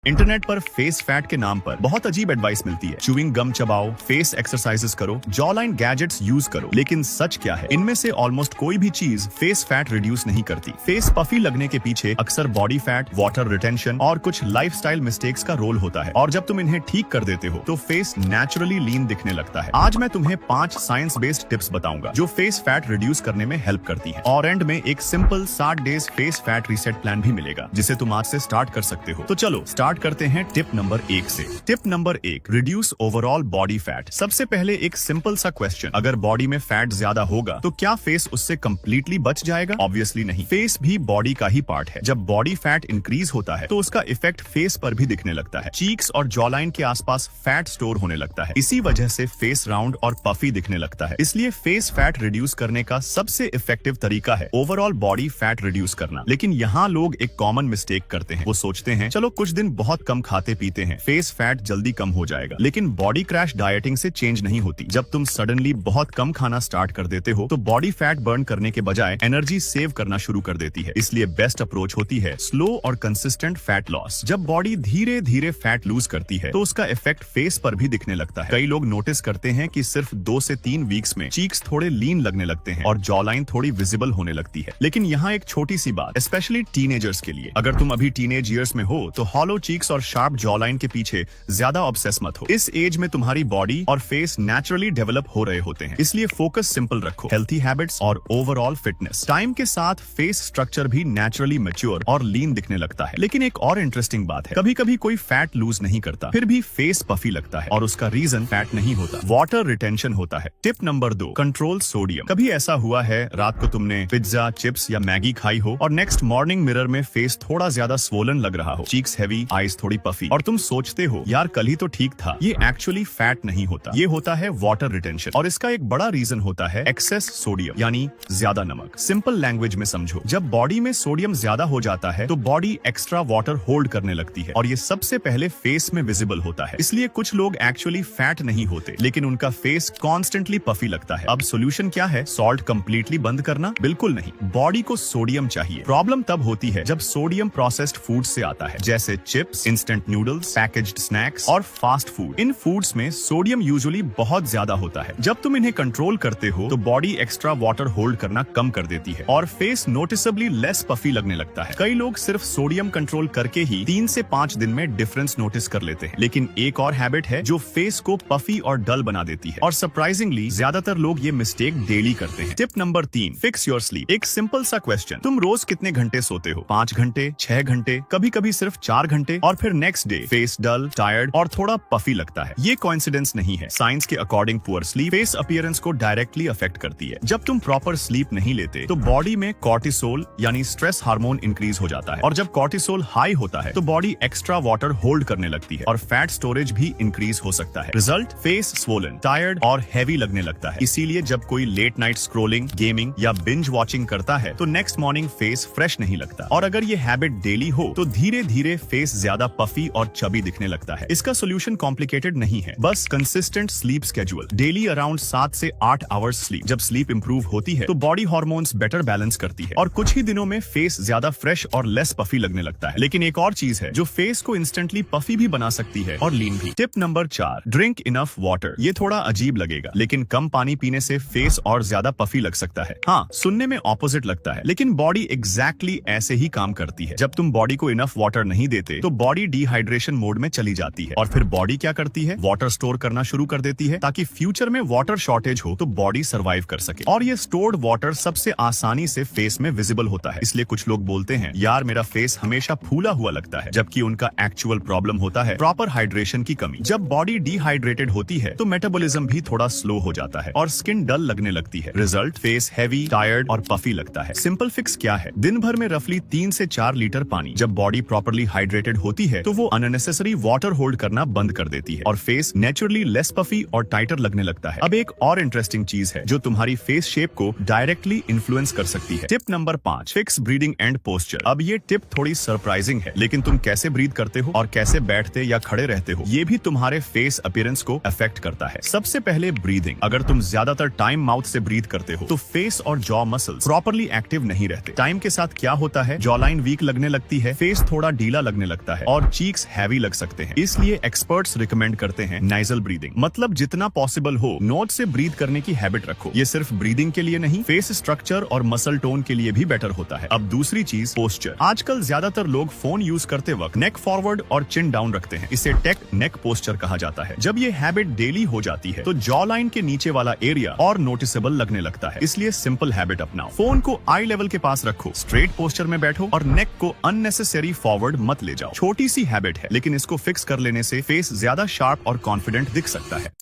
Internet पर face fat के नाम पर बहुत अजीब एडवाइस मिलती है। च्यूइंग गम चबाओ, फेस एक्सरसाइजेस करो, जॉ लाइन गैजेट्स यूज करो। लेकिन सच क्या है? इनमें से ऑलमोस्ट कोई भी चीज फेस फैट रिड्यूस नहीं करती। फेस पफी लगने के पीछे अक्सर बॉडी फैट, वाटर रिटेंशन और कुछ लाइफस्टाइल मिस्टेक्स का रोल होता है। और जब तुम इन्हें ठीक कर देते हो तो फेस नेचुरली लीन दिखने लगता है। आज मैं तुम्हें 5 साइंस बेस्ड टिप्स बताऊंगा जो फेस फैट रिड्यूस करने में हेल्प करती है। और एंड में एक simple 60 days face fat reset plan भी मिलेगा जिसे तुम आज से स्टार्ट कर सकते हो। तो चलो स्टार्ट करते हैं टिप नंबर 1 से। Tip number 1, reduce overall body fat. सबसे पहले एक सिंपल सा क्वेश्चन, अगर बॉडी में फैट ज्यादा होगा तो क्या फेस उससे कंप्लीटली बच जाएगा? ऑब्वियसली नहीं। फेस भी बॉडी का ही पार्ट है। जब बॉडी फैट इंक्रीज होता है तो उसका इफेक्ट फेस पर भी दिखने लगता है। चीक्स और जॉ लाइन के आसपास फैट स्टोर होने लगता है। इसी वजह से फेस राउंड और पफी दिखने लगता है। इसलिए फेस फैट रिड्यूस करने का सबसे इफेक्टिव तरीका है ओवरऑल बॉडी फैट रिड्यूस करना। लेकिन यहाँ लोग एक कॉमन मिस्टेक करते हैं। वो सोचते हैं चलो कुछ दिन बहुत कम खाते पीते हैं, फेस फैट जल्दी कम हो जाएगा। लेकिन बॉडी क्रैश डाइटिंग से चेंज नहीं होती। जब तुम सडनली बहुत कम खाना स्टार्ट कर देते हो तो बॉडी फैट बर्न करने के बजाय एनर्जी सेव करना शुरू कर देती है। इसलिए बेस्ट अप्रोच होती है स्लो और कंसिस्टेंट फैट लॉस। जब बॉडी धीरे धीरे फैट लूज करती है तो उसका इफेक्ट फेस पर भी दिखने लगता है। कई लोग नोटिस करते हैं कि सिर्फ 2 से 3 वीक्स में चीक्स थोड़े लीन लगने लगते हैं और जॉ लाइन थोड़ी विजिबल होने लगती है। लेकिन यहाँ एक छोटी सी बात, स्पेशली टीनेजर्स के लिए, अगर तुम अभी टीनेज ईयर्स में हो तो हॉलो चीक्स और शार्प जॉ लाइन के पीछे ज्यादा ऑब्सेस मत हो। इस एज में तुम्हारी बॉडी और फेस नेचुरली डेवलप हो रहे होते हैं। इसलिए फोकस सिंपल रखो, हेल्थी हैबिट्स और ओवरऑल फिटनेस। टाइम के साथ फेस स्ट्रक्चर भी नेचुरली मैच्योर और लीन दिखने लगता है। लेकिन एक और इंटरेस्टिंग बात है, कभी कभी कोई फैट लूज नहीं करता फिर भी फेस पफी लगता है और उसका रीजन फैट नहीं होता, वाटर रिटेंशन होता है। Tip number 2, control sodium. कभी ऐसा हुआ है रात को तुमने पिज्जा, चिप्स या मैगी खाई हो और नेक्स्ट मॉर्निंग मिरर में फेस थोड़ा ज्यादा स्वोलन लग रहा हो, चीक्स हैवी, आईज थोड़ी पफी, और तुम सोचते हो यार कल ही तो ठीक था। ये एक्चुअली फैट नहीं होता, ये होता है वाटर रिटेंशन। और इसका एक बड़ा रीजन होता है एक्सेस सोडियम, यानी ज्यादा नमक। सिंपल लैंग्वेज में समझो, जब बॉडी में सोडियम ज्यादा हो जाता है तो बॉडी एक्स्ट्रा वाटर होल्ड करने लगती है और ये सबसे पहले फेस में विजिबल होता है। इसलिए कुछ लोग एक्चुअली फैट नहीं होते लेकिन उनका फेस कॉन्स्टेंटली पफी लगता है। अब सोल्यूशन क्या है? सॉल्ट कंप्लीटली बंद करना? बिल्कुल नहीं। बॉडी को सोडियम चाहिए। प्रॉब्लम तब होती है जब सोडियम प्रोसेस्ड फूड से आता है, जैसे chips, instant noodles, packaged snacks और फास्ट फूड। इन फूड्स में सोडियम यूजुअली बहुत ज्यादा होता है। जब तुम इन्हें कंट्रोल करते हो तो बॉडी एक्स्ट्रा वाटर होल्ड करना कम कर देती है और फेस नोटिसेबली लेस पफी लगने लगता है। कई लोग सिर्फ सोडियम कंट्रोल करके ही 3 से 5 दिन में डिफरेंस नोटिस कर लेते हैं। लेकिन एक और हैबिट है जो फेस को पफी और डल बना देती है और सरप्राइजिंगली ज्यादातर लोग ये मिस्टेक डेली करते हैं। Tip number 3, fix your sleep. एक सिंपल सा क्वेश्चन, तुम रोज कितने घंटे सोते हो? 5 घंटे, 6 घंटे, कभी कभी सिर्फ 4 घंटे, और फिर नेक्स्ट डे फेस डल, टायर्ड और थोड़ा पफी लगता है। ये कोइंसिडेंस नहीं है। साइंस के according poor sleep face appearance को डायरेक्टली अफेक्ट करती है। जब तुम प्रॉपर स्लीप नहीं लेते तो बॉडी में कॉर्टिसोल यानी स्ट्रेस हार्मोन इंक्रीज हो जाता है और जब कॉर्टिसोल हाई होता है तो बॉडी एक्स्ट्रा वाटर होल्ड करने लगती है और फैट स्टोरेज भी इंक्रीज हो सकता है। रिजल्ट, फेस स्वोलन, टायर्ड और हैवी लगने लगता है। इसीलिए जब कोई लेट नाइट स्क्रोलिंग, गेमिंग या बिंज वॉचिंग करता है तो नेक्स्ट मॉर्निंग फेस फ्रेश नहीं लगता। और अगर ये हैबिट डेली हो तो धीरे धीरे फेस ज्यादा पफी और चबी दिखने लगता है। इसका सोल्यूशन कॉम्प्लिकेटेड नहीं है, बस consistent sleep schedule, daily around 7 से 8 आवर्स स्लीप। जब स्लीप इंप्रूव होती है तो बॉडी हार्मोन्स बेटर बैलेंस करती है और कुछ ही दिनों में फेस ज्यादा फ्रेश और लेस पफी लगने लगता है। लेकिन एक और चीज है जो फेस को इंस्टेंटली पफी भी बना सकती है और लीन भी। Tip number 4, drink enough water. ये थोड़ा अजीब लगेगा लेकिन कम पानी पीने से फेस और ज्यादा पफी लग सकता है। हाँ, सुनने में ऑपोजिट लगता है लेकिन बॉडी एग्जैक्टली ऐसे ही काम करती है। जब तुम बॉडी को इनफ वाटर नहीं देते तो बॉडी डिहाइड्रेशन मोड में चली जाती है और फिर बॉडी क्या करती है? वाटर स्टोर करना शुरू कर देती है ताकि फ्यूचर में वाटर शॉर्टेज हो तो बॉडी सर्वाइव कर सके। और ये स्टोर्ड वाटर सबसे आसानी से फेस में विजिबल होता है। इसलिए कुछ लोग बोलते हैं यार मेरा फेस हमेशा फूला हुआ लगता है, जबकि उनका एक्चुअल प्रॉब्लम होता है प्रॉपर हाइड्रेशन की कमी। जब बॉडी डिहाइड्रेटेड होती है तो मेटाबॉलिज्म भी थोड़ा स्लो हो जाता है और स्किन डल लगने लगती है। रिजल्ट, फेस हैवी, टायर्ड और पफी लगता है। सिंपल फिक्स क्या है? दिन भर में रफली 3 से 4 लीटर पानी। जब बॉडी प्रॉपर्ली हाइड्रेटेड होती है तो वो अननेसेसरी वाटर होल्ड करना बंद कर देती है और फेस नेचुरली लेस पफी और टाइटर लगने लगता है। अब एक और इंटरेस्टिंग चीज है जो तुम्हारी फेस शेप को डायरेक्टली इन्फ्लुएंस कर सकती है। Tip number 5, fix breathing and posture. अब ये टिप थोड़ी सरप्राइजिंग है लेकिन तुम कैसे ब्रीथ करते हो और कैसे बैठते या खड़े रहते हो ये भी तुम्हारे फेस अपीयरेंस को अफेक्ट करता है। सबसे पहले ब्रीदिंग। अगर तुम ज्यादातर टाइम माउथ से ब्रीथ करते हो तो फेस और जॉ मसल्स प्रॉपर्ली एक्टिव नहीं रहते। टाइम के साथ क्या होता है? जॉ लाइन वीक लगने लगती है, फेस थोड़ा ढीला लगने लगता सकता है और चीक्स हैवी लग सकते हैं। इसलिए एक्सपर्ट्स रिकमेंड करते हैं नाइजल ब्रीदिंग, मतलब जितना पॉसिबल हो नोज से ब्रीद करने की हैबिट रखो। ये सिर्फ ब्रीदिंग के लिए नहीं, फेस स्ट्रक्चर और मसल टोन के लिए भी बेटर होता है। अब दूसरी चीज, पोस्चर। आजकल ज्यादातर लोग फोन यूज करते वक्त नेक फॉरवर्ड और चिन डाउन रखते हैं। इसे टेक नेक पोस्चर कहा जाता है। जब ये हैबिट डेली हो जाती है तो जॉ लाइन के नीचे वाला एरिया और नोटिसेबल लगने लगता है। इसलिए सिंपल हैबिट अपनाओ, फोन को आई लेवल के पास रखो, स्ट्रेट पोस्चर में बैठो और नेक को अननेसेसरी फॉरवर्ड मत ले जाओ। छोटी सी हैबिट है, लेकिन इसको फिक्स कर लेने से फेस ज्यादा शार्प और कॉन्फिडेंट दिख सकता है।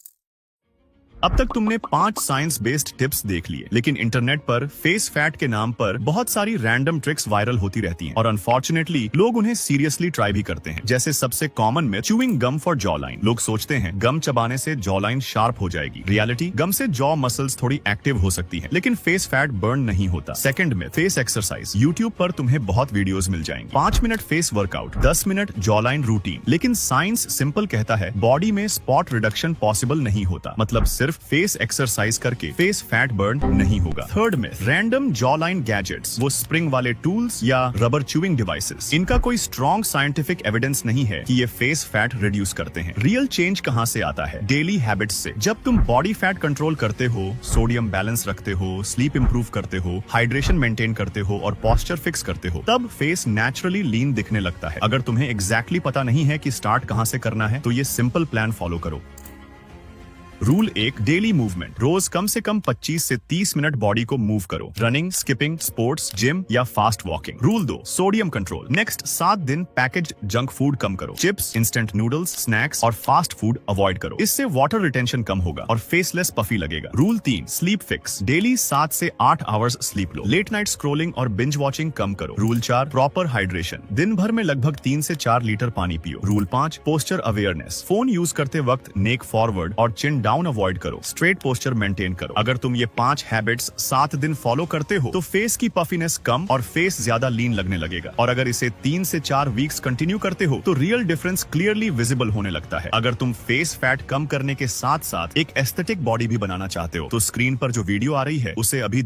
अब तक तुमने 5 साइंस बेस्ड टिप्स देख लिए, लेकिन इंटरनेट पर फेस फैट के नाम पर बहुत सारी रैंडम ट्रिक्स वायरल होती रहती हैं और अनफॉर्चुनेटली लोग उन्हें सीरियसली ट्राई भी करते हैं। जैसे सबसे कॉमन में chewing gum for jawline. लोग सोचते हैं गम चबाने से जॉ लाइन शार्प हो जाएगी। रियलिटी, गम से जॉ मसल्स थोड़ी एक्टिव हो सकती है, लेकिन फेस फैट बर्न नहीं होता। सेकंड में फेस एक्सरसाइज। यूट्यूब पर तुम्हें बहुत वीडियोस मिल जाएंगे। 5 minute face workout, 10 minute jaw line routine, लेकिन साइंस सिंपल कहता है बॉडी में स्पॉट रिडक्शन पॉसिबल नहीं होता। मतलब सिर्फ फेस एक्सरसाइज करके फेस फैट बर्न नहीं होगा। थर्ड में रैंडम जॉ लाइन गैजेट्स, वो स्प्रिंग वाले टूल्स या रबर च्यूइंग डिवाइसेस। इनका कोई स्ट्रॉन्ग साइंटिफिक एविडेंस नहीं है कि ये फेस फैट रिड्यूस करते हैं। रियल चेंज कहां से आता है? डेली हैबिट्स से। जब तुम बॉडी फैट कंट्रोल करते हो, सोडियम बैलेंस रखते हो, स्लीप इंप्रूव करते हो, हाइड्रेशन मेंटेन करते हो और पोस्चर फिक्स करते हो, तब फेस नेचुरली लीन दिखने लगता है। अगर तुम्हें एग्जैक्टली पता नहीं है कि स्टार्ट कहां से करना है, तो ये सिंपल प्लान फॉलो करो। Rule 1, daily movement. रोज कम से कम 25 से 30 मिनट बॉडी को मूव करो। रनिंग, स्किपिंग, स्पोर्ट्स, जिम या fast walking. Rule 2, sodium control. Next 7 दिन पैकेज्ड जंक फूड कम करो। चिप्स, इंस्टेंट नूडल्स, स्नैक्स और फास्ट फूड अवॉइड करो। इससे वाटर रिटेंशन कम होगा और फेसलेस पफी लगेगा। Rule 3, sleep fix. डेली 7 से 8 आवर्स स्लीप लो। लेट नाइट स्क्रोलिंग और बिंज वॉचिंग कम करो। Rule 4, proper hydration. दिन भर में लगभग 3 से 4 लीटर पानी पियो। Rule 5, posture awareness. Phone use करते वक्त नेक फॉरवर्ड और चिन डाउन अवॉइड करो। स्ट्रेट पोस्चर मेंटेन करो। अगर तुम ये 5 हैबिट्स 7 दिन फॉलो करते हो तो फेस की पफीनेस कम और फेस ज्यादा लीन लगने लगेगा। और अगर इसे 3 से 4 वीक्स कंटिन्यू करते हो तो रियल डिफरेंस क्लियरली विजिबल होने लगता है। अगर तुम फेस फैट कम करने के साथ साथ एक एस्थेटिक बॉडी भी बनाना चाहते हो तो स्क्रीन पर जो वीडियो आ रही है उसे अभी